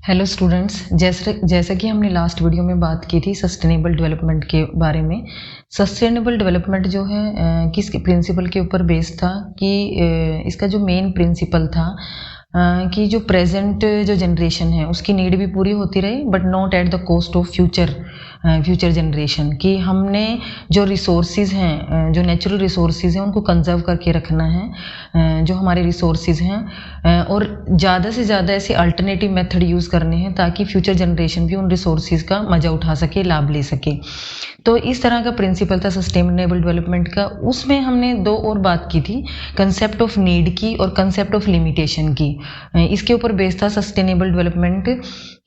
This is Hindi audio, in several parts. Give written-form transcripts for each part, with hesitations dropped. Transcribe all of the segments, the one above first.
हेलो स्टूडेंट्स, जैसा कि हमने लास्ट वीडियो में बात की थी सस्टेनेबल डेवलपमेंट के बारे में। सस्टेनेबल डेवलपमेंट जो है किस प्रिंसिपल के ऊपर बेस्ड था कि इसका जो मेन प्रिंसिपल था कि जो प्रेजेंट जो जनरेशन है उसकी नीड भी पूरी होती रहे, but not at the cost of future generation. कि हमने जो रिसोर्सेज हैं, जो नेचुरल रिसोर्सेज हैं, उनको कंजर्व करके रखना है, जो हमारे रिसोर्सेज हैं, और ज़्यादा से ज़्यादा ऐसे अल्टरनेटिव मेथड यूज़ करने हैं ताकि फ्यूचर जनरेशन भी उन रिसोर्सेज का मज़ा उठा सके, लाभ ले सके। तो इस तरह का प्रिंसिपल था सस्टेनेबल डेवलपमेंट का। उसमें हमने दो और बात की थी, कंसेप्ट ऑफ नीड की और कंसेप्ट ऑफ लिमिटेशन की। इसके ऊपर बेस्ड था सस्टेनेबल डेवलपमेंट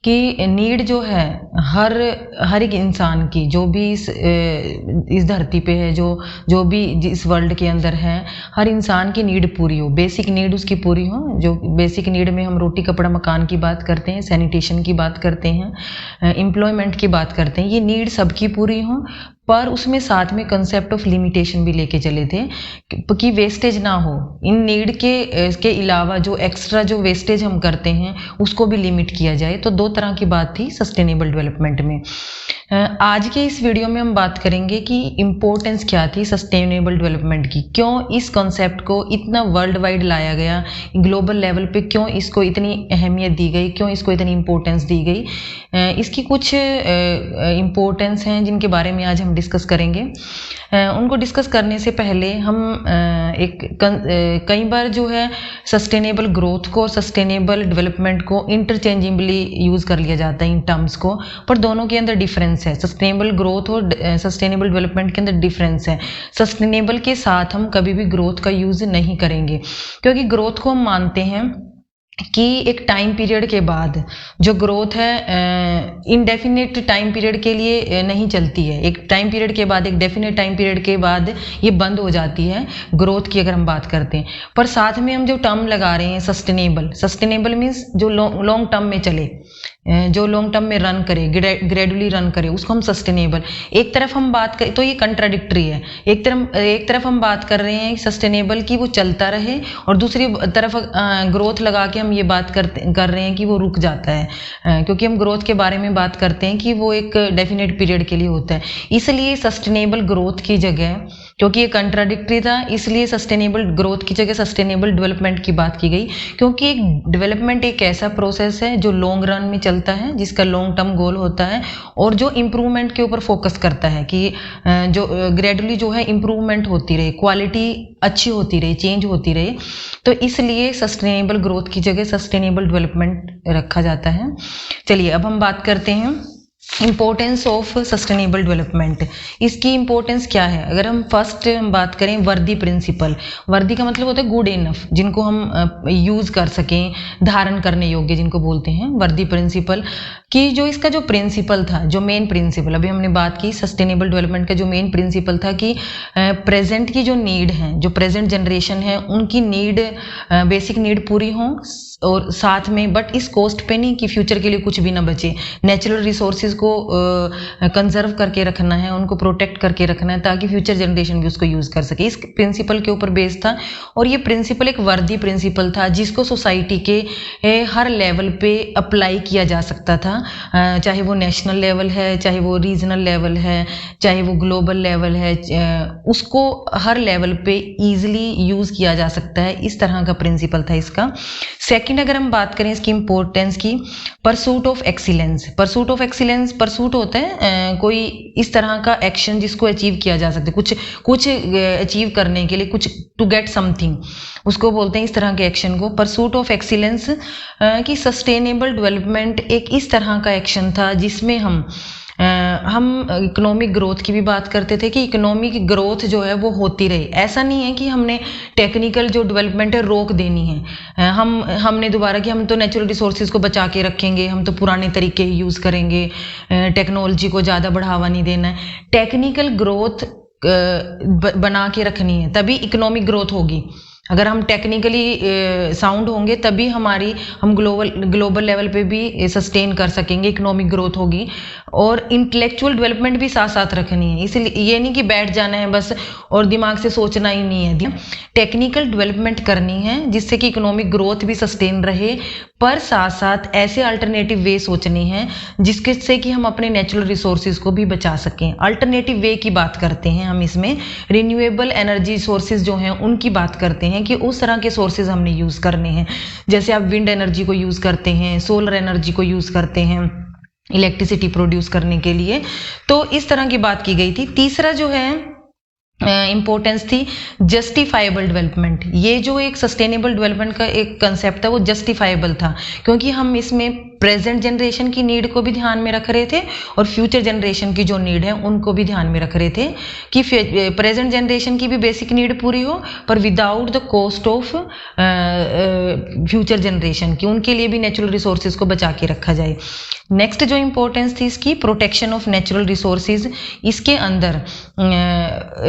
कि नीड जो है हर एक इंसान की, जो भी इस धरती पे है, जो भी इस वर्ल्ड के अंदर है, हर इंसान की नीड पूरी हो, बेसिक नीड उसकी पूरी हो। जो बेसिक नीड में हम रोटी कपड़ा मकान की बात करते हैं, सैनिटेशन की बात करते हैं, एम्प्लॉयमेंट की बात करते हैं, ये नीड सबकी पूरी हो। पर उसमें साथ में कंसेप्ट ऑफ लिमिटेशन भी लेके चले थे कि वेस्टेज ना हो। इन नीड के अलावा जो एक्स्ट्रा जो वेस्टेज हम करते हैं उसको भी लिमिट किया जाए। तो दो तरह की बात थी सस्टेनेबल डेवलपमेंट में। आज के इस वीडियो में हम बात करेंगे कि इम्पोर्टेंस क्या थी सस्टेनेबल डेवलपमेंट की, क्यों इस कॉन्सेप्ट को इतना वर्ल्ड वाइड लाया गया, ग्लोबल लेवल पे क्यों इसको इतनी अहमियत दी गई, क्यों इसको इतनी इम्पोर्टेंस दी गई। इसकी कुछ इम्पोर्टेंस हैं जिनके बारे में आज हम डिस्कस करेंगे। उनको डिस्कस करने से पहले हम कई बार जो है सस्टेनेबल ग्रोथ को और सस्टेनेबल डेवलपमेंट को इंटरचेंजेबली यूज़ कर लिया जाता है इन टर्म्स को, पर दोनों के अंदर डिफरेंस है। सस्टेनेबल ग्रोथ और सस्टेनेबल डेवलपमेंट के अंदर डिफरेंस है। सस्टेनेबल के साथ हम कभी भी ग्रोथ का यूज़ नहीं करेंगे, क्योंकि ग्रोथ को हम मानते हैं कि एक टाइम पीरियड के बाद जो ग्रोथ है इनडेफिनेट टाइम पीरियड के लिए नहीं चलती है। एक टाइम पीरियड के बाद, एक डेफिनेट टाइम पीरियड के बाद ये बंद हो जाती है ग्रोथ की, अगर हम बात करते हैं। पर साथ में हम जो टर्म लगा रहे हैं सस्टेनेबल मीन्स जो लॉन्ग टर्म में चले, जो लॉन्ग टर्म में रन करे, ग्रेजुअली रन करे, उसको हम सस्टेनेबल। एक तरफ हम बात करें तो ये कंट्राडिक्टरी है। एक तरफ हम बात कर रहे हैं सस्टेनेबल की वो चलता रहे, और दूसरी तरफ ग्रोथ लगा के हम ये बात कर रहे हैं कि वो रुक जाता है, क्योंकि हम ग्रोथ के बारे में बात करते हैं कि वो एक डेफिनेट पीरियड के लिए होता है। इसलिए सस्टेनेबल ग्रोथ की जगह, क्योंकि ये कंट्राडिक्टरी था, इसलिए सस्टेनेबल ग्रोथ की जगह सस्टेनेबल डेवलपमेंट की बात की गई। क्योंकि एक डेवलपमेंट एक ऐसा प्रोसेस है जो लॉन्ग रन में चलता है, जिसका लॉन्ग टर्म गोल होता है, और जो इम्प्रूवमेंट के ऊपर फोकस करता है कि जो ग्रेजुअली जो है इम्प्रूवमेंट होती रहे, क्वालिटी अच्छी होती रहे, चेंज होती रहे। तो इसलिए सस्टेनेबल ग्रोथ की जगह सस्टेनेबल डेवलपमेंट रखा जाता है। चलिए अब हम बात करते हैं इम्पोर्टेंस ऑफ सस्टेनेबल डेवलपमेंट। इसकी इम्पोर्टेंस क्या है? अगर हम फर्स्ट बात करें वर्दी प्रिंसिपल, वर्दी का मतलब होता है गुड इनफ, जिनको हम यूज़ कर सकें, धारण करने योग्य जिनको बोलते हैं वर्दी प्रिंसिपल। कि जो इसका जो प्रिंसिपल था, जो मेन प्रिंसिपल, अभी हमने बात की सस्टेनेबल डेवलपमेंट का जो मेन प्रिंसिपल था कि प्रेजेंट की जो नीड है, जो प्रेजेंट जनरेशन है, उनकी नीड, बेसिक नीड पूरी हो, और साथ में बट इस कॉस्ट पे नहीं कि फ्यूचर के लिए कुछ भी ना बचे। नेचुरल रिसोर्सेज को कंजर्व करके रखना है, उनको प्रोटेक्ट करके रखना है ताकि फ्यूचर जनरेशन भी उसको यूज़ कर सके। इस प्रिंसिपल के ऊपर बेस्ड था, और ये प्रिंसिपल एक वर्दी प्रिंसिपल था जिसको सोसाइटी के हर लेवल पे अप्लाई किया जा सकता था, चाहे वो नेशनल लेवल है, चाहे वो रीजनल लेवल है, चाहे वो ग्लोबल लेवल है, उसको हर लेवल पे ईजिली यूज़ किया जा सकता है। इस तरह का प्रिंसिपल था इसका। सेकंड, अगर हम बात करें इसकी इंपॉर्टेंस की, pursuit of excellence. Pursuit of excellence, pursuit होता है कोई इस तरह का एक्शन जिसको अचीव किया जा सकता है, कुछ अचीव करने के लिए, कुछ टू गेट समथिंग, उसको बोलते हैं इस तरह के एक्शन को परसूट ऑफ एक्सीलेंस। कि सस्टेनेबल डेवलपमेंट एक इस तरह का एक्शन था जिसमें हम इकोनॉमिक ग्रोथ की भी बात करते थे कि इकोनॉमिक ग्रोथ जो है वो होती रहे। ऐसा नहीं है कि हमने टेक्निकल जो डेवलपमेंट है रोक देनी है, हमने दोबारा कि हम तो नेचुरल रिसोर्सेज को बचा के रखेंगे, हम तो पुराने तरीके ही यूज़ करेंगे, टेक्नोलॉजी को ज़्यादा बढ़ावा नहीं देना है। टेक्निकल ग्रोथ बना के रखनी है, तभी इकोनॉमिक ग्रोथ होगी। अगर हम टेक्निकली साउंड होंगे तभी हम ग्लोबल लेवल पे भी सस्टेन कर सकेंगे, इकोनॉमिक ग्रोथ होगी। और इंटेलेक्चुअल डेवलपमेंट भी साथ साथ रखनी है, इसलिए ये नहीं कि बैठ जाना है बस और दिमाग से सोचना ही नहीं है। टेक्निकल डेवलपमेंट करनी है जिससे कि इकोनॉमिक ग्रोथ भी सस्टेन रहे, पर साथ साथ ऐसे अल्टरनेटिव वे सोचनी है जिसके से कि हम अपने नेचुरल रिसोर्सेज को भी बचा सकें। अल्टरनेटिव वे की बात करते हैं हम, इसमें रिन्यूएबल एनर्जी सोर्सेज जो हैं उनकी बात करते हैं कि उस तरह के सोर्सेज हमने यूज़ करने हैं। जैसे आप विंड एनर्जी को यूज़ करते हैं, सोलर एनर्जी को यूज़ करते हैं इलेक्ट्रिसिटी प्रोड्यूस करने के लिए, तो इस तरह की बात की गई थी। तीसरा जो है इम्पोर्टेंस थी जस्टिफाइबल डेवलपमेंट। ये जो एक सस्टेनेबल डेवलपमेंट का एक कंसेप्ट था वो जस्टिफाइबल था, क्योंकि हम इसमें प्रेजेंट जनरेशन की नीड को भी ध्यान में रख रहे थे और फ्यूचर जनरेशन की जो नीड है उनको भी ध्यान में रख रहे थे कि प्रेजेंट जनरेशन की भी बेसिक नीड पूरी हो पर without the cost of future generation की, उनके लिए भी नेचुरल रिसोर्सेज को बचा के रखा जाए। नेक्स्ट जो इम्पोर्टेंस थी इसकी प्रोटेक्शन ऑफ नेचुरल रिसोर्सेज। इसके अंदर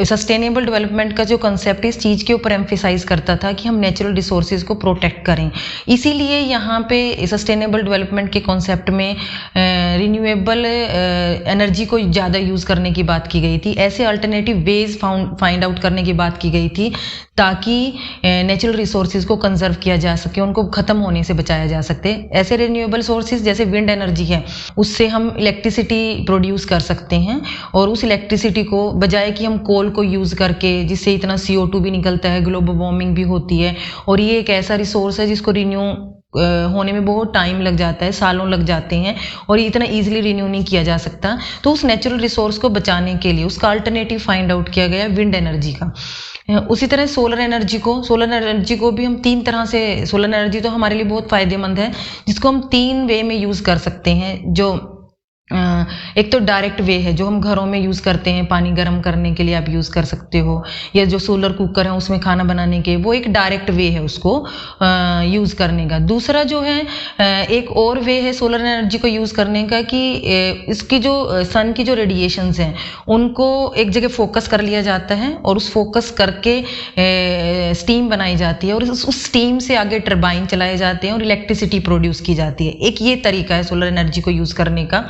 सस्टेनेबल डेवलपमेंट का जो कंसेप्ट इस चीज़ के ऊपर एम्फेसाइज करता था कि हम नेचुरल रिसोर्सेज को प्रोटेक्ट करें। इसीलिए यहाँ पे सस्टेनेबल डेवलपमेंट के कॉन्सेप्ट में रिन्यूएबल एनर्जी को ज़्यादा यूज़ करने की बात की गई थी, ऐसे अल्टरनेटिव वेज फाइंड आउट करने की बात की गई थी ताकि नेचुरल रिसोर्सेज को कंजर्व किया जा सके, उनको ख़त्म होने से बचाया जा सकते। ऐसे रिन्यूएबल सोर्सेज जैसे विंड एनर्जी है, उससे हम इलेक्ट्रिसिटी प्रोड्यूस कर सकते हैं और उस इलेक्ट्रिसिटी को बजाय कि हम कोल को यूज़ करके, जिससे इतना CO2 भी निकलता है, ग्लोबल वार्मिंग भी होती है, और ये एक ऐसा रिसोर्स है जिसको रिन्यू होने में बहुत टाइम लग जाता है, सालों लग जाते हैं और ये इतना इजीली रिन्यू नहीं किया जा सकता। तो उस नेचुरल रिसोर्स को बचाने के लिए उसका अल्टरनेटिव फाइंड आउट किया गया विंड एनर्जी का। उसी तरह सोलर एनर्जी को भी हम 3 तरह से, सोलर एनर्जी तो हमारे लिए बहुत फ़ायदेमंद है जिसको हम 3 वे में यूज़ कर सकते हैं। जो एक तो डायरेक्ट वे है जो हम घरों में यूज़ करते हैं, पानी गर्म करने के लिए आप यूज़ कर सकते हो, या जो सोलर कुकर है उसमें खाना बनाने के, वो एक डायरेक्ट वे है उसको यूज़ करने का। दूसरा जो है एक और वे है सोलर एनर्जी को यूज़ करने का कि इसकी जो सन की जो रेडिएशंस हैं उनको एक जगह फोकस कर लिया जाता है और उस फोकस करके स्टीम बनाई जाती है और उस स्टीम से आगे टरबाइन चलाए जाते हैं और इलेक्ट्रिसिटी प्रोड्यूस की जाती है। एक ये तरीका है सोलर एनर्जी को यूज़ करने का।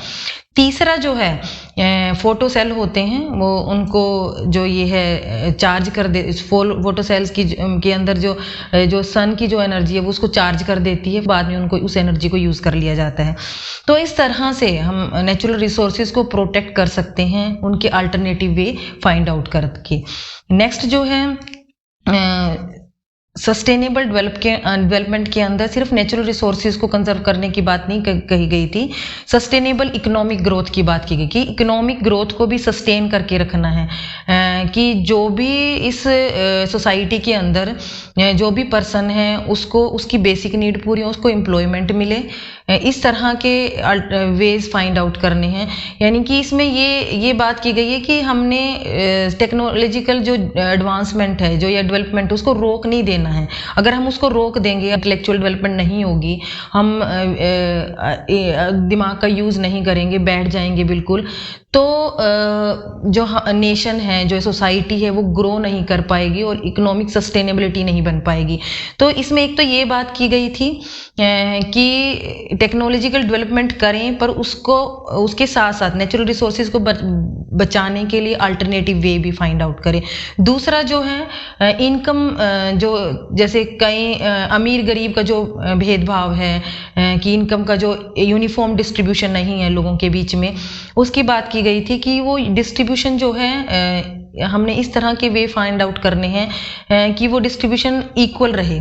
तीसरा जो है फोटो सेल होते हैं, वो उनको जो ये है चार्ज कर दे, फोटो सेल्स की के अंदर जो सन की जो एनर्जी है वो उसको चार्ज कर देती है, बाद में उनको उस एनर्जी को यूज़ कर लिया जाता है। तो इस तरह से हम नेचुरल रिसोर्सेज को प्रोटेक्ट कर सकते हैं उनके अल्टरनेटिव वे फाइंड आउट करके। नेक्स्ट जो है सस्टेनेबल डेवलपमेंट के अंदर सिर्फ नेचुरल रिसोर्सेज को कंजर्व करने की बात नहीं कही गई थी, सस्टेनेबल इकोनॉमिक ग्रोथ की बात की गई कि इकोनॉमिक ग्रोथ को भी सस्टेन करके रखना है, कि जो भी इस सोसाइटी के अंदर जो भी पर्सन है उसको उसकी बेसिक नीड पूरी हो, उसको एम्प्लॉयमेंट मिले, इस तरह के वेज फाइंड आउट करने हैं। यानी कि इसमें ये बात की गई है कि हमने टेक्नोलॉजिकल जो एडवांसमेंट है जो या डेवलपमेंट उसको रोक नहीं देना है। अगर हम उसको रोक देंगे, इंटेलेक्चुअल डेवलपमेंट नहीं होगी, हम दिमाग का यूज़ नहीं करेंगे, बैठ जाएंगे बिल्कुल, तो जो नेशन है, जो सोसाइटी है, वो ग्रो नहीं कर पाएगी और इकोनॉमिक सस्टेनेबिलिटी नहीं बन पाएगी। तो इसमें एक तो ये बात की गई थी कि टेक्नोलॉजिकल डेवलपमेंट करें पर उसके साथ साथ नेचुरल रिसोर्सेज को बचाने के लिए अल्टरनेटिव वे भी फाइंड आउट करें। दूसरा जो है इनकम, जो जैसे कई अमीर गरीब का जो भेदभाव है कि इनकम का जो यूनिफॉर्म डिस्ट्रीब्यूशन नहीं है लोगों के बीच में, उसकी बात की गई थी कि वो डिस्ट्रीब्यूशन जो है हमने इस तरह के वे फाइंड आउट करने हैं कि वो डिस्ट्रीब्यूशन इक्वल रहे,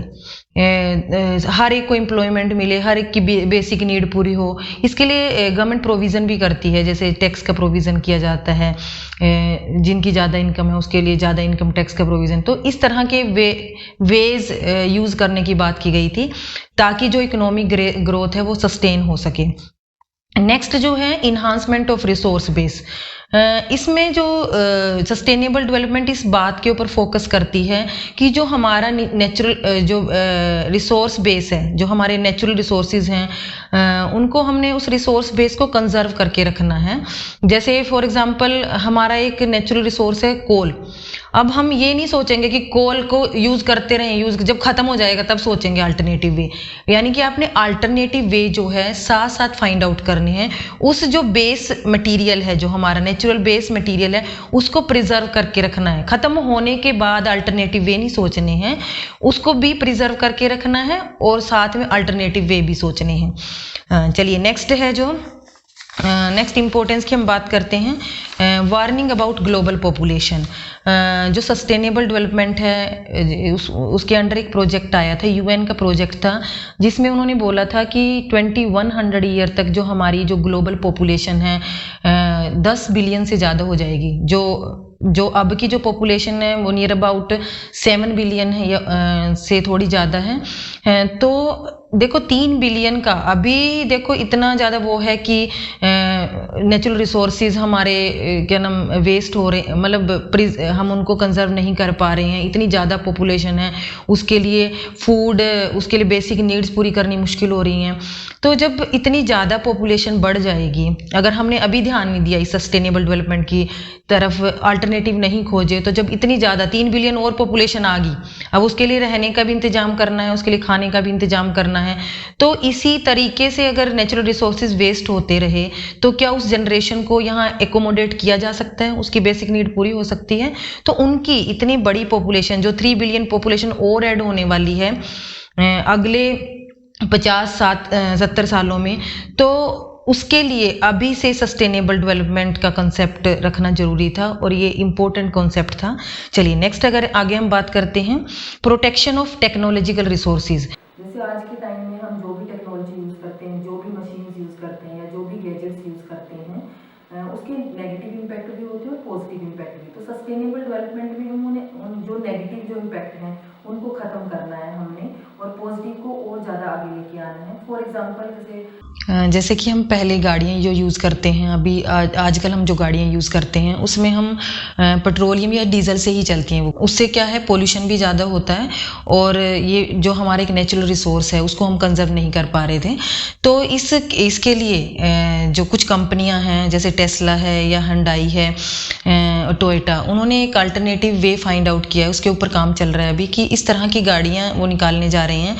हर एक को एम्प्लॉयमेंट मिले, हर एक की बेसिक नीड पूरी हो। इसके लिए गवर्नमेंट प्रोविज़न भी करती है, जैसे टैक्स का प्रोविज़न किया जाता है, जिनकी ज़्यादा इनकम है उसके लिए ज़्यादा इनकम टैक्स का प्रोविज़न। तो इस तरह के वेज यूज़ करने की बात की गई थी ताकि जो इकोनॉमिक ग्रोथ है वो सस्टेन हो सके। नेक्स्ट जो है इन्हांसमेंट ऑफ रिसोर्स बेस, इसमें जो सस्टेनेबल डेवलपमेंट इस बात के ऊपर फोकस करती है कि जो हमारा नेचुरल जो रिसोर्स बेस है, जो हमारे नेचुरल रिसोर्सेज हैं, उनको हमने उस रिसोर्स बेस को कंजर्व करके रखना है। जैसे फॉर एग्जांपल हमारा एक नेचुरल रिसोर्स है कोल। अब हम ये नहीं सोचेंगे कि कोल को यूज़ करते रहें, जब ख़त्म हो जाएगा तब सोचेंगे अल्टरनेटिव वे। यानी कि आपने अल्टरनेटिव वे जो है साथ साथ फाइंड आउट करने हैं। उस जो बेस मटेरियल है, जो हमारा नेचुरल बेस मटेरियल है, उसको प्रिजर्व करके रखना है। ख़त्म होने के बाद अल्टरनेटिव वे नहीं सोचने हैं, उसको भी प्रिजर्व करके रखना है और साथ में अल्टरनेटिव वे भी सोचने हैं। चलिए नेक्स्ट है जो नेक्स्ट इम्पोर्टेंस की हम बात करते हैं, वार्निंग अबाउट ग्लोबल पॉपुलेशन। जो सस्टेनेबल डेवलपमेंट है उसके अंडर एक प्रोजेक्ट आया था, यूएन का प्रोजेक्ट था, जिसमें उन्होंने बोला था कि 2100 ईयर तक जो हमारी जो ग्लोबल पॉपुलेशन है 10 बिलियन से ज़्यादा हो जाएगी। जो अब की जो पॉपुलेशन है वो नियर अबाउट 7 बिलियन है या से थोड़ी ज़्यादा है। तो देखो 3 बिलियन का अभी देखो इतना ज़्यादा वो है कि नेचुरल रिसोर्सेज हमारे क्या नाम वेस्ट हो रहे, मतलब हम उनको कंजर्व नहीं कर पा रहे हैं। इतनी ज़्यादा पॉपुलेशन है, उसके लिए फूड, उसके लिए बेसिक नीड्स पूरी करनी मुश्किल हो रही हैं। तो जब इतनी ज़्यादा पॉपुलेशन बढ़ जाएगी, अगर हमने अभी ध्यान नहीं दिया इस सस्टेनेबल डेवलपमेंट की तरफ, अल्टरनेटिव नहीं खोजे, तो जब इतनी ज़्यादा 3 बिलियन और पॉपुलेशन आ गई, अब उसके लिए रहने का भी इंतजाम करना है, उसके लिए खाने का भी इंतजाम करना है। तो इसी तरीके से अगर नेचुरल रिसोर्सेज वेस्ट होते रहे तो क्या उस जनरेशन को यहाँ एकोमोडेट किया जा सकता है, उसकी बेसिक नीड पूरी हो सकती है? तो उनकी इतनी बड़ी पॉपुलेशन, जो 3 बिलियन पॉपुलेशन और ऐड होने वाली है अगले 50-70 सालों में, तो उसके लिए अभी से सस्टेनेबल डेवलपमेंट का कंसेप्ट रखना जरूरी था और ये इम्पोर्टेंट कॉन्सेप्ट था। चलिए नेक्स्ट अगर आगे हम बात करते हैं, प्रोटेक्शन ऑफ टेक्नोलॉजिकल रिसोर्सेज। जैसे आज के टाइम में हम जो भी टेक्नोलॉजी यूज़ करते हैं, जो भी मशीन्स यूज़ करते हैं या जो भी गैजेट्स यूज़ करते हैं, उसके नेगेटिव इम्पैक्ट भी होते हैं और पॉजिटिव इम्पैक्ट भी। तो सस्टेनेबल डेवलपमेंट में हम जो नेगेटिव जो इम्पैक्ट हैं उनको ख़त्म करना है हमने, और पॉजिटिव को और ज़्यादा आगे लेके आना है। फॉर एग्जांपल जैसे कि हम पहले गाड़ियाँ जो यूज़ करते हैं, अभी आजकल हम जो गाड़ियाँ यूज़ करते हैं उसमें हम पेट्रोलियम या डीजल से ही चलती हैं। वो उससे क्या है, पोल्यूशन भी ज़्यादा होता है और ये जो हमारे एक नेचुरल रिसोर्स है उसको हम कंजर्व नहीं कर पा रहे थे। तो इसके लिए जो कुछ कंपनियां हैं जैसे टेस्ला है या हंडाई है, टोयोटा, उन्होंने एक अल्टरनेटिव वे फाइंड आउट किया है, उसके ऊपर काम चल रहा है अभी कि इस तरह की गाड़ियाँ वो निकालने जा रहे हैं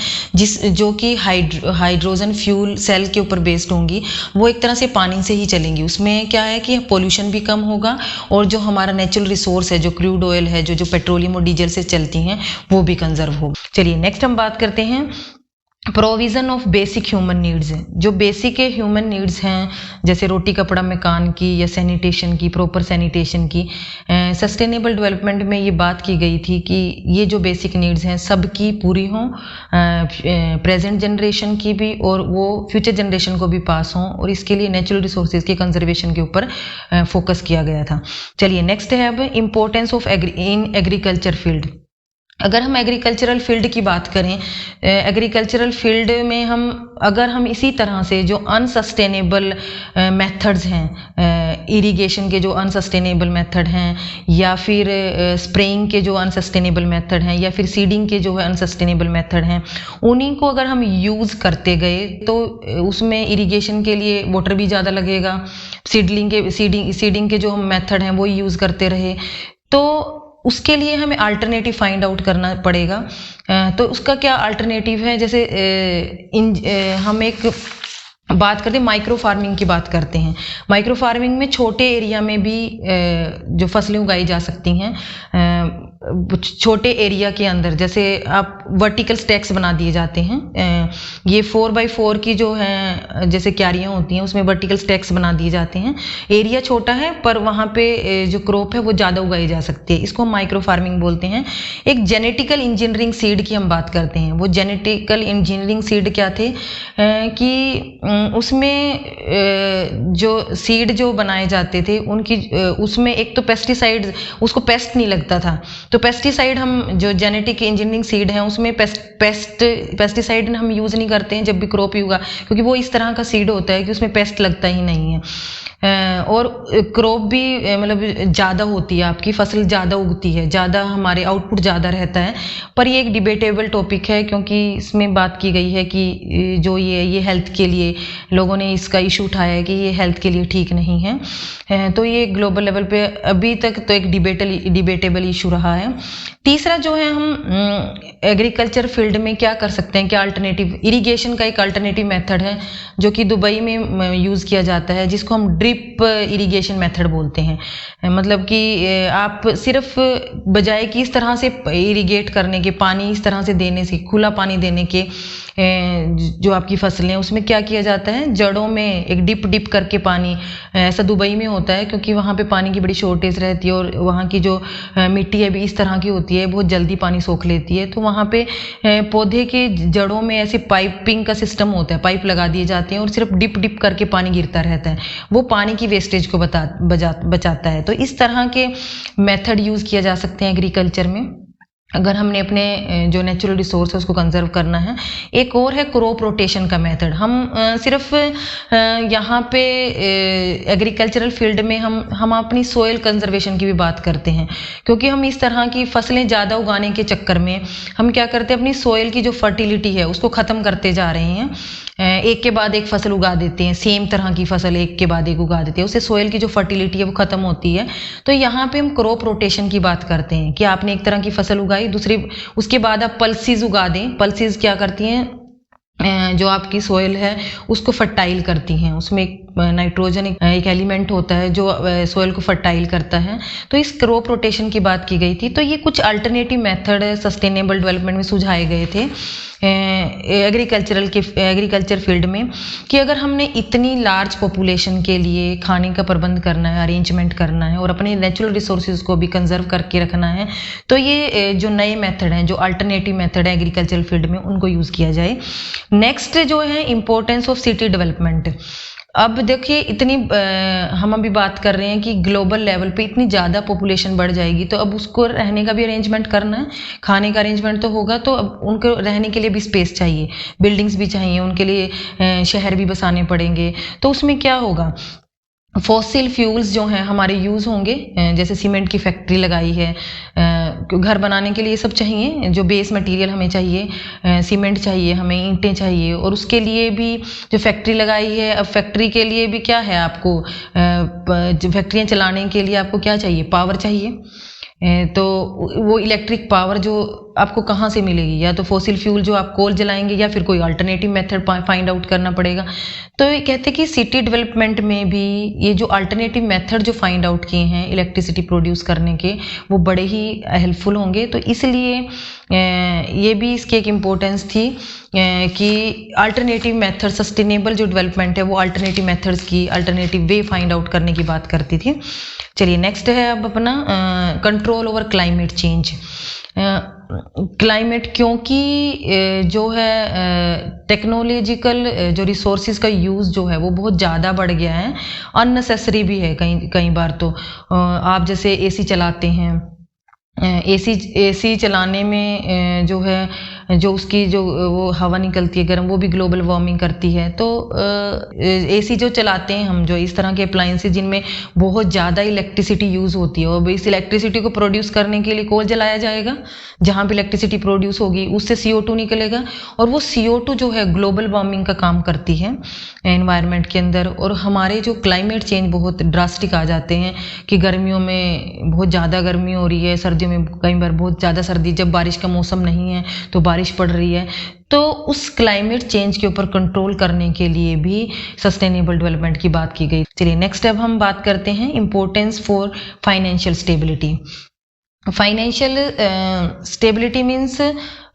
जो कि हाइड्रोजन फ्यूल सेल के ऊपर बेस्ड होंगी। वो एक तरह से पानी से ही चलेंगी। उसमें क्या है कि पोल्यूशन भी कम होगा और जो हमारा नेचुरल रिसोर्स है, जो क्रूड ऑयल है, जो पेट्रोलियम और डीजल से चलती हैं, वो भी कंजर्व होगा। चलिए नेक्स्ट हम बात करते हैं provision of basic human needs हैं। जो बेसिक ह्यूमन नीड्स हैं जैसे रोटी कपड़ा मकान की या सैनिटेशन की, प्रॉपर सैनिटेशन की, सस्टेनेबल डेवलपमेंट में ये बात की गई थी कि ये जो बेसिक नीड्स हैं सबकी पूरी हों, प्रेजेंट जनरेशन की भी और वो फ्यूचर जनरेशन को भी पास हों, और इसके लिए नेचुरल रिसोर्सेज के कंजर्वेशन के ऊपर फोकस किया गया था। चलिए नेक्स्ट है अब importance of in agriculture field. अगर हम एग्रीकल्चरल फील्ड की बात करें, एग्रीकल्चरल फील्ड में अगर हम इसी तरह से जो अनसस्टेनेबल मेथड्स हैं, इरिगेशन के जो अनसस्टेनेबल मेथड हैं, या फिर स्प्रेइंग के जो अनसस्टेनेबल मेथड हैं, या फिर सीडिंग के जो है अनसस्टेनेबल मेथड हैं, उन्हीं को अगर हम यूज़ करते गए तो उसमें इरिगेशन के लिए वाटर भी ज़्यादा लगेगा। सीडिंग के जो हम मेथड हैं वो यूज़ करते रहे तो उसके लिए हमें अल्टरनेटिव फाइंड आउट करना पड़ेगा। तो उसका क्या अल्टरनेटिव है, जैसे हम एक बात करते हैं, माइक्रो फार्मिंग की बात करते हैं। माइक्रो फार्मिंग में छोटे एरिया में भी जो फसलें उगाई जा सकती हैं, छोटे एरिया के अंदर, जैसे आप वर्टिकल स्टैक्स बना दिए जाते हैं। ये 4x4 की जो है जैसे क्यारियाँ होती हैं उसमें वर्टिकल स्टैक्स बना दिए जाते हैं। एरिया छोटा है पर वहाँ पे जो क्रॉप है वो ज़्यादा उगाई जा सकती है, इसको हम माइक्रो फार्मिंग बोलते हैं। एक जेनेटिकल इंजीनियरिंग सीड की हम बात करते हैं। वो जेनेटिकल इंजीनियरिंग सीड क्या थे कि उसमें जो सीड जो बनाए जाते थे उनकी उसमें एक तो पेस्टिसाइड, उसको पेस्ट नहीं लगता था, तो पेस्टिसाइड हम जो जेनेटिक इंजीनियरिंग सीड है उसमें पेस्टिसाइड हम यूज़ नहीं करते हैं जब भी क्रॉप होगा, क्योंकि वो इस तरह का सीड होता है कि उसमें पेस्ट लगता ही नहीं है। और क्रॉप भी मतलब ज़्यादा होती है, आपकी फसल ज़्यादा उगती है, ज़्यादा हमारे आउटपुट ज़्यादा रहता है। पर ये एक डिबेटेबल टॉपिक है, क्योंकि इसमें बात की गई है कि जो ये हेल्थ के लिए लोगों ने इसका इशू उठाया है कि ये हेल्थ के लिए ठीक नहीं है। तो ये ग्लोबल लेवल पे अभी तक तो एक डिबेटेबल इशू रहा है। तीसरा जो है, हम एग्रीकल्चर फील्ड में क्या कर सकते हैं, क्या अल्टरनेटिव, इरिगेशन का एक अल्टरनेटिव मेथड है जो कि दुबई में यूज़ किया जाता है, जिसको हम ड्रिप इरिगेशन मेथड बोलते हैं। मतलब कि आप सिर्फ बजाय कि इस तरह से इरिगेट करने के, पानी इस तरह से देने से, खुला पानी देने के, जो आपकी फसलें हैं उसमें क्या किया जाता है, जड़ों में एक डिप करके पानी, ऐसा दुबई में होता है क्योंकि वहाँ पे पानी की बड़ी शॉर्टेज रहती है और वहाँ की जो मिट्टी है भी इस तरह की होती है, बहुत जल्दी पानी सोख लेती है। तो वहाँ पे पौधे के जड़ों में ऐसे पाइपिंग का सिस्टम होता है, पाइप लगा दिए जाते हैं और सिर्फ डिप करके पानी गिरता रहता है, वो पानी की वेस्टेज को बचाता है। तो इस तरह के मेथड यूज़ किया जा सकते हैं एग्रीकल्चर में, अगर हमने अपने जो नेचुरल रिसोर्स है उसको कंजर्व करना है। एक और है क्रॉप रोटेशन का मेथड। हम सिर्फ यहाँ पे एग्रीकल्चरल फील्ड में हम अपनी सोयल कंजर्वेशन की भी बात करते हैं, क्योंकि हम इस तरह की फसलें ज़्यादा उगाने के चक्कर में हम क्या करते हैं, अपनी सोयल की जो फर्टिलिटी है उसको ख़त्म करते जा रहे हैं। एक के बाद एक फसल उगा देते हैं, सेम तरह की फसल एक के बाद एक उगा देते हैं, उससे सोयल की जो फर्टिलिटी है वो ख़त्म होती है। तो यहाँ पे हम क्रॉप रोटेशन की बात करते हैं कि आपने एक तरह की फसल उगाई, दूसरी उसके बाद आप पल्सीज उगा दें। पल्सीज क्या करती हैं, जो आपकी सोयल है उसको फर्टाइल करती हैं, उसमें नाइट्रोजन एक एलिमेंट होता है जो सोयल को फर्टाइल करता है। तो इस क्रॉप रोटेशन की बात की गई थी। तो ये कुछ अल्टरनेटिव मेथड सस्टेनेबल डेवलपमेंट में सुझाए गए थे एग्रीकल्चर फील्ड में, कि अगर हमने इतनी लार्ज पॉपुलेशन के लिए खाने का प्रबंध करना है, अरेंजमेंट करना है और अपने नेचुरल रिसोर्सेज को भी कंजर्व करके रखना है, तो ये जो नए मेथड हैं, जो अल्टरनेटिव मेथड है एग्रीकल्चर फील्ड में, उनको यूज़ किया जाए। नेक्स्ट जो है इम्पोर्टेंस ऑफ सिटी डेवलपमेंट। अब देखिए इतनी हम अभी बात कर रहे हैं कि ग्लोबल लेवल पे इतनी ज़्यादा पॉपुलेशन बढ़ जाएगी, तो अब उसको रहने का भी अरेंजमेंट करना है, खाने का अरेंजमेंट तो होगा, तो अब उनको रहने के लिए भी स्पेस चाहिए, बिल्डिंग्स भी चाहिए, उनके लिए शहर भी बसाने पड़ेंगे। तो उसमें क्या होगा, फॉसिल फ्यूल्स जो हैं हमारे यूज़ होंगे, जैसे सीमेंट की फैक्ट्री लगाई है, घर बनाने के लिए सब चाहिए, जो बेस मटेरियल हमें चाहिए, सीमेंट चाहिए, हमें ईंटें चाहिए, और उसके लिए भी जो फैक्ट्री लगाई है, अब फैक्ट्री के लिए भी क्या है, आपको जो फैक्ट्रियाँ चलाने के लिए आपको क्या चाहिए, पावर चाहिए। तो वो इलेक्ट्रिक पावर जो आपको कहाँ से मिलेगी, या तो फॉसिल फ्यूल जो आप कोल जलाएंगे या फिर कोई अल्टरनेटिव मेथड फाइंड आउट करना पड़ेगा। तो ये कहते हैं कि सिटी डेवलपमेंट में भी ये जो अल्टरनेटिव मेथड जो फाइंड आउट किए हैं इलेक्ट्रिसिटी प्रोड्यूस करने के, वो बड़े ही हेल्पफुल होंगे। तो इसलिए ये भी इसकी एक इम्पोर्टेंस थी कि अल्टरनेटिव मेथड, सस्टेनेबल जो डेवलपमेंट है वो अल्टरनेटिव मेथड्स की, अल्टरनेटिव वे फाइंड आउट करने की बात करती थी। चलिए नेक्स्ट है अब अपना control over climate change. Climate, क्योंकि जो है टेक्नोलॉजिकल जो रिसोर्सेज का यूज़ जो है वो बहुत ज़्यादा बढ़ गया है, अननेसेसरी भी है कई बार। तो आप जैसे एसी चलाते हैं, एसी चलाने में जो है, जो उसकी जो वो हवा निकलती है गर्म, वो भी ग्लोबल वार्मिंग करती है। तो एसी जो चलाते हैं हम, जो इस तरह के अप्लायंसेज जिनमें बहुत ज़्यादा इलेक्ट्रिसिटी यूज़ होती है, और इस इलेक्ट्रिसिटी को प्रोड्यूस करने के लिए कोल जलाया जाएगा, जहाँ पे इलेक्ट्रिसिटी प्रोड्यूस होगी उससे CO2 निकलेगा, और वो CO2 जो है ग्लोबल वार्मिंग का काम करती है एनवायरनमेंट के अंदर। और हमारे जो क्लाइमेट चेंज बहुत ड्रास्टिक आ जाते हैं कि गर्मियों में बहुत ज़्यादा गर्मी हो रही है, सर्दियों में कई बार बहुत ज़्यादा सर्दी, जब बारिश का मौसम नहीं है तो बारिश पड़ रही है। तो उस क्लाइमेट चेंज के ऊपर कंट्रोल करने के लिए भी सस्टेनेबल डेवलपमेंट की बात की गई। चलिए नेक्स्ट अब हम बात करते हैं importance for financial stability. Financial stability means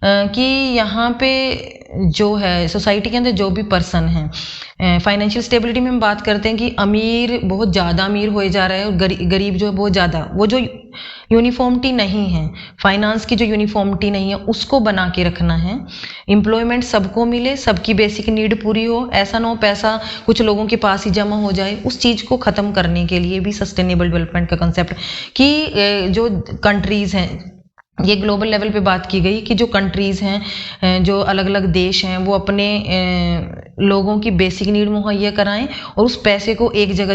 कि यहाँ पे जो है सोसाइटी के अंदर जो भी पर्सन है, फाइनेंशियल स्टेबिलिटी में हम बात करते हैं कि अमीर बहुत ज़्यादा अमीर हो जा रहा है और गरीब जो है बहुत ज़्यादा, वो जो यूनिफॉर्मिटी नहीं है, फाइनेंस की जो यूनिफॉर्मिटी नहीं है उसको बना के रखना है। एम्प्लॉयमेंट सबको मिले, सबकी बेसिक नीड पूरी हो, ऐसा ना हो पैसा कुछ लोगों के पास ही जमा हो जाए। उस चीज़ को ख़त्म करने के लिए भी सस्टेनेबल डेवलपमेंट का कंसेप्ट कि जो कंट्रीज़ हैं ये ग्लोबल लेवल पे बात की गई कि जो कंट्रीज़ हैं, जो अलग अलग देश हैं, वो अपने लोगों की बेसिक नीड मुहैया कराएं और उस पैसे को एक जगह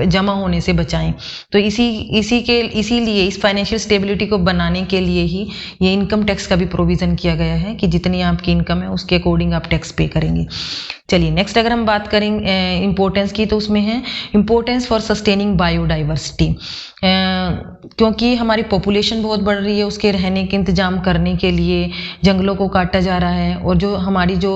जमा होने से बचाएं। तो इसीलिए इस फाइनेंशियल स्टेबिलिटी को बनाने के लिए ही ये इनकम टैक्स का भी प्रोविज़न किया गया है कि जितनी आपकी इनकम है उसके अकॉर्डिंग आप टैक्स पे करेंगे। चलिए नेक्स्ट अगर हम बात करेंगे इम्पोर्टेंस की, तो उसमें है इम्पोर्टेंस फॉर सस्टेनिंग बायोडाइवर्सिटी। क्योंकि हमारी पॉपुलेशन बहुत बढ़ रही है, उसके रहने के इंतजाम करने के लिए जंगलों को काटा जा रहा है और जो हमारी जो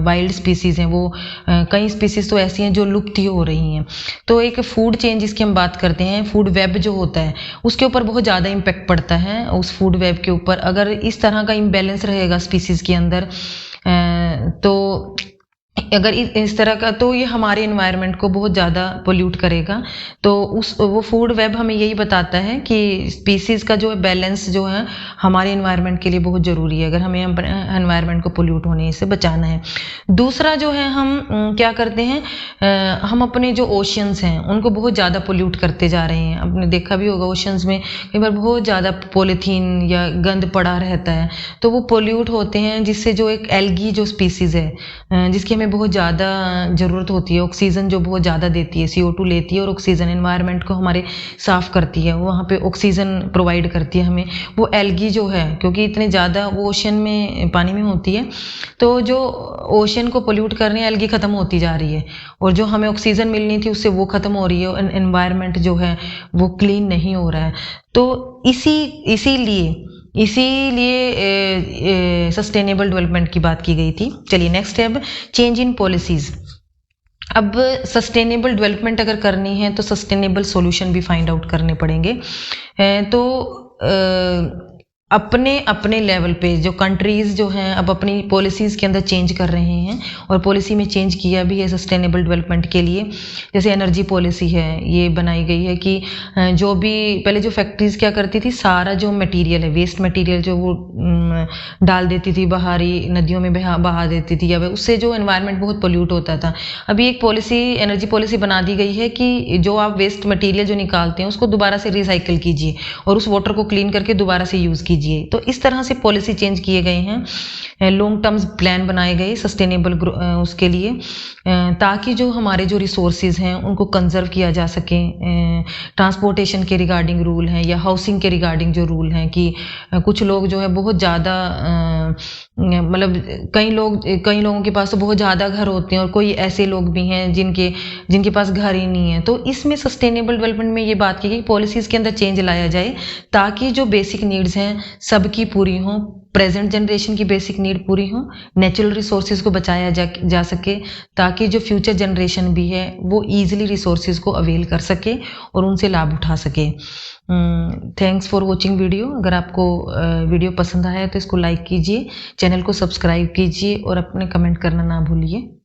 वाइल्ड स्पीसीज़ हैं वो कई स्पीसीज़ तो ऐसी हैं जो लुप्त ही हो रही हैं। तो एक फूड चेन जिसकी हम बात करते हैं, फूड वेब जो होता है उसके ऊपर बहुत ज़्यादा इम्पेक्ट पड़ता है। उस फूड वेब के ऊपर अगर इस तरह का इम्बैलेंस रहेगा स्पीसीज़ के अंदर, तो अगर इस तरह का, तो ये हमारे एनवायरनमेंट को बहुत ज़्यादा पोल्यूट करेगा। तो वो फूड वेब हमें यही बताता है कि स्पीसीज़ का जो बैलेंस जो है हमारे एनवायरनमेंट के लिए बहुत ज़रूरी है, अगर हमें एनवायरनमेंट को पोल्यूट होने से बचाना है। दूसरा जो है, हम क्या करते हैं, हम अपने जो ओशंस हैं उनको बहुत ज़्यादा पोल्यूट करते जा रहे हैं। आपने देखा भी होगा ओशंस में कई बार बहुत ज़्यादा पॉलीथीन या गंद पड़ा रहता है, तो वो पोल्यूट होते हैं, जिससे जो एक एल्गी जो स्पीसीज़ है जिसकी हमें बहुत ज़्यादा ज़रूरत होती है, ऑक्सीजन जो बहुत ज़्यादा देती है, CO2 लेती है और ऑक्सीजन एनवायरनमेंट को हमारे साफ़ करती है, वहाँ पे ऑक्सीजन प्रोवाइड करती है हमें। वो एल्गी जो है, क्योंकि इतने ज़्यादा वो ओशन में पानी में होती है, तो जो ओशन को पोल्यूट कर रही है एल्गी ख़त्म होती जा रही है और जो हमें ऑक्सीजन मिलनी थी उससे वो ख़त्म हो रही है और एनवायरनमेंट जो है वो क्लीन नहीं हो रहा है। तो इसीलिए सस्टेनेबल डेवलपमेंट की बात की गई थी। चलिए नेक्स्ट है अब चेंज इन पॉलिसीज़। अब सस्टेनेबल डेवलपमेंट अगर करनी है तो सस्टेनेबल सॉल्यूशन भी फाइंड आउट करने पड़ेंगे। तो अपने लेवल पे जो कंट्रीज़ जो हैं अब अपनी पॉलिसीज़ के अंदर चेंज कर रहे हैं और पॉलिसी में चेंज किया भी है सस्टेनेबल डेवलपमेंट के लिए। जैसे एनर्जी पॉलिसी है, ये बनाई गई है कि जो भी पहले जो फैक्ट्रीज़ क्या करती थी, सारा जो मटेरियल है, वेस्ट मटेरियल जो वो डाल देती थी, बाहरी नदियों में बहा देती थी, या उससे जो एनवायरनमेंट बहुत पोल्यूट होता था। अभी एक पॉलिसी, एनर्जी पॉलिसी बना दी गई है कि जो आप वेस्ट मटेरियल जो निकालते हैं उसको दोबारा से रिसाइकिल कीजिए और उस वाटर को क्लीन करके दोबारा से यूज़ कीजिए। तो इस तरह से पॉलिसी चेंज किए गए हैं, लॉन्ग टर्म्स प्लान बनाए गए सस्टेनेबल उसके लिए, ताकि जो हमारे जो रिसोर्सेज हैं उनको कंजर्व किया जा सके। ट्रांसपोर्टेशन के रिगार्डिंग रूल हैं या हाउसिंग के रिगार्डिंग जो रूल हैं कि कुछ लोग जो है बहुत ज़्यादा, मतलब कई लोगों के पास तो बहुत ज़्यादा घर होते हैं और कोई ऐसे लोग भी हैं जिनके पास घर ही नहीं है। तो इसमें सस्टेनेबल डेवलपमेंट में ये बात की गई पॉलिसीज़ के अंदर चेंज लाया जाए ताकि जो बेसिक नीड्स हैं सबकी पूरी हों, प्रेजेंट जनरेशन की बेसिक नीड पूरी हो, नेचुरल रिसोर्सेज को बचाया जा सके, ताकि जो फ्यूचर जनरेशन भी है वो ईजिली रिसोर्सेज को अवेल कर सके और उनसे लाभ उठा सके। Thanks for watching video. अगर आपको वीडियो पसंद आया तो इसको लाइक कीजिए, चैनल को सब्सक्राइब कीजिए और अपने कमेंट करना ना भूलिए।